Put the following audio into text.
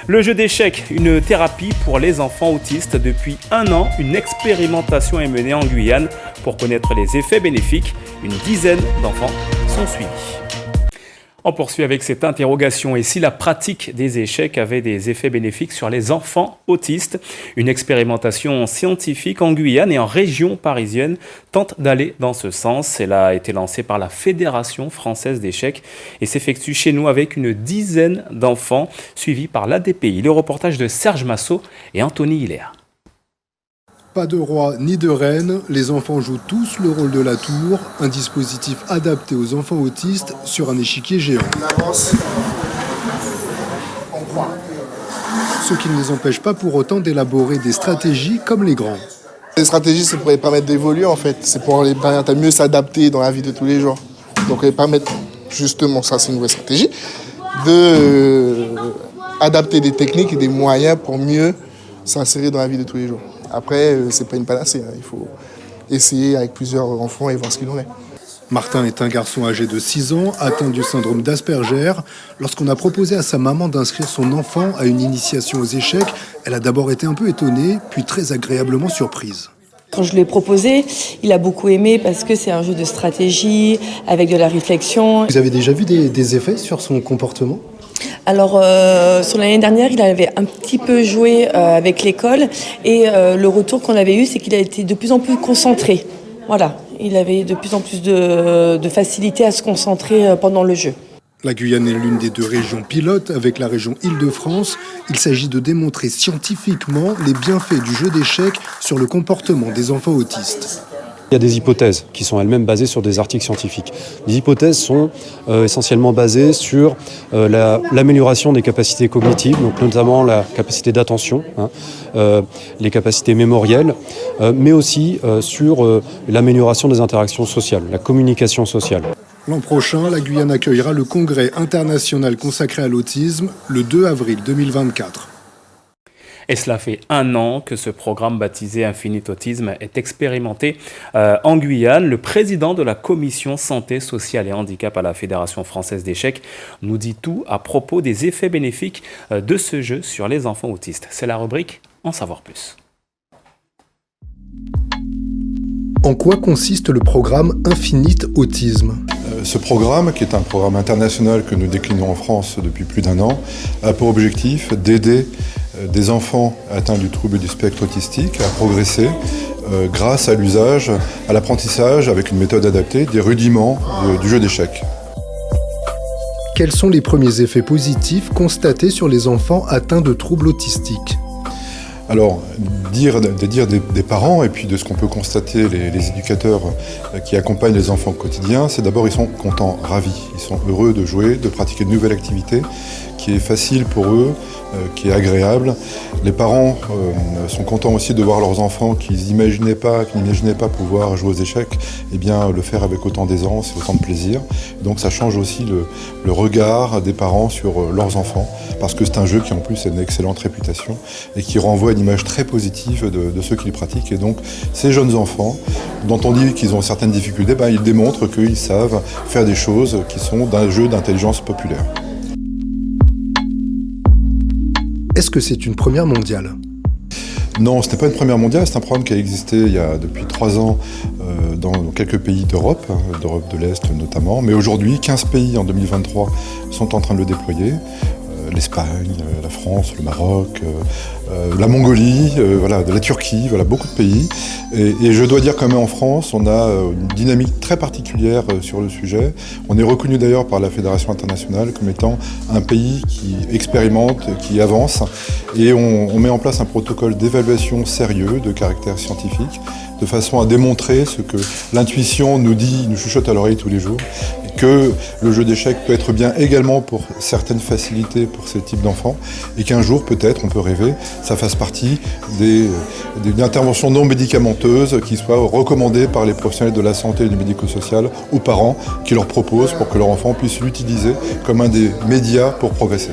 Le jeu d'échecs, une thérapie pour les enfants autistes. Depuis 1 an, une expérimentation est menée en Guyane pour connaître les effets bénéfiques. Une dizaine d'enfants sont suivis. On poursuit avec cette interrogation. Et si la pratique des échecs avait des effets bénéfiques sur les enfants autistes? Une expérimentation scientifique en Guyane et en région parisienne tente d'aller dans ce sens. Elle a été lancée par la Fédération française d'échecs et s'effectue chez nous avec une dizaine d'enfants suivis par l'ADPI. Le reportage de Serge Massot et Anthony Hilaire. Pas de roi ni de reine, les enfants jouent tous le rôle de la tour, un dispositif adapté aux enfants autistes sur un échiquier géant. On avance, on croit. Ce qui ne les empêche pas pour autant d'élaborer des stratégies comme les grands. Les stratégies, c'est pour les permettre d'évoluer en fait, c'est pour les permettre à mieux s'adapter dans la vie de tous les jours. Donc les permettre, justement, ça c'est une vraie stratégie, d'adapter des techniques et des moyens pour mieux s'insérer dans la vie de tous les jours. Après, c'est pas une panacée, il faut essayer avec plusieurs enfants et voir ce qu'il en est. Martin est un garçon âgé de 6 ans, atteint du syndrome d'Asperger. Lorsqu'on a proposé à sa maman d'inscrire son enfant à une initiation aux échecs, elle a d'abord été un peu étonnée, puis très agréablement surprise. Quand je lui ai proposé, il a beaucoup aimé parce que c'est un jeu de stratégie, avec de la réflexion. Vous avez déjà vu des effets sur son comportement ? Alors, sur l'année dernière, il avait un petit peu joué avec l'école et le retour qu'on avait eu, c'est qu'il a été de plus en plus concentré. Voilà, il avait de plus en plus de facilité à se concentrer pendant le jeu. La Guyane est l'une des 2 régions pilotes avec la région Île-de-France. Il s'agit de démontrer scientifiquement les bienfaits du jeu d'échecs sur le comportement des enfants autistes. Il y a des hypothèses qui sont elles-mêmes basées sur des articles scientifiques. Les hypothèses sont essentiellement basées sur l'amélioration des capacités cognitives, donc notamment la capacité d'attention, les capacités mémorielles, mais aussi sur l'amélioration des interactions sociales, la communication sociale. L'an prochain, la Guyane accueillera le congrès international consacré à l'autisme le 2 avril 2024. Et cela fait 1 an que ce programme baptisé Infinite Autisme est expérimenté en Guyane. Le président de la commission santé, sociale et handicap à la Fédération française d'échecs nous dit tout à propos des effets bénéfiques de ce jeu sur les enfants autistes. C'est la rubrique En savoir plus. En quoi consiste le programme Infinite Autisme ? Ce programme, qui est un programme international que nous déclinons en France depuis plus d'1 an, a pour objectif d'aider des enfants atteints du trouble du spectre autistique à progresser grâce à l'usage, à l'apprentissage avec une méthode adaptée des rudiments du jeu d'échecs. Quels sont les premiers effets positifs constatés sur les enfants atteints de troubles autistiques ? Alors, dire des parents et puis de ce qu'on peut constater les éducateurs qui accompagnent les enfants au quotidien, c'est d'abord ils sont contents, ravis. Ils sont heureux de jouer, de pratiquer de nouvelles activités qui est facile pour eux, qui est agréable. Les parents sont contents aussi de voir leurs enfants qu'ils n'imaginaient pas pouvoir jouer aux échecs, et bien le faire avec autant d'aisance et autant de plaisir. Donc ça change aussi le regard des parents sur leurs enfants, parce que c'est un jeu qui en plus a une excellente réputation et qui renvoie une image très positive de ceux qui le pratiquent. Et donc ces jeunes enfants, dont on dit qu'ils ont certaines difficultés, ils démontrent qu'ils savent faire des choses qui sont d'un jeu d'intelligence populaire. Est-ce que c'est une première mondiale ? Non, ce n'est pas une première mondiale, c'est un programme qui a existé il y a depuis 3 ans dans quelques pays d'Europe, d'Europe de l'Est notamment. Mais aujourd'hui, 15 pays en 2023 sont en train de le déployer. L'Espagne, la France, le Maroc, la Mongolie, de la Turquie, beaucoup de pays. Et je dois dire quand même en France, on a une dynamique très particulière sur le sujet. On est reconnu d'ailleurs par la Fédération internationale comme étant un pays qui expérimente, qui avance. Et on met en place un protocole d'évaluation sérieux, de caractère scientifique, de façon à démontrer ce que l'intuition nous dit, nous chuchote à l'oreille tous les jours, et que le jeu d'échecs peut être bien également pour certaines facilités pour ce type d'enfants, et qu'un jour, peut-être, on peut rêver, ça fasse partie d'une intervention non médicamenteuse qui soit recommandée par les professionnels de la santé et du médico-social aux parents qui leur proposent pour que leur enfant puisse l'utiliser comme un des médias pour progresser.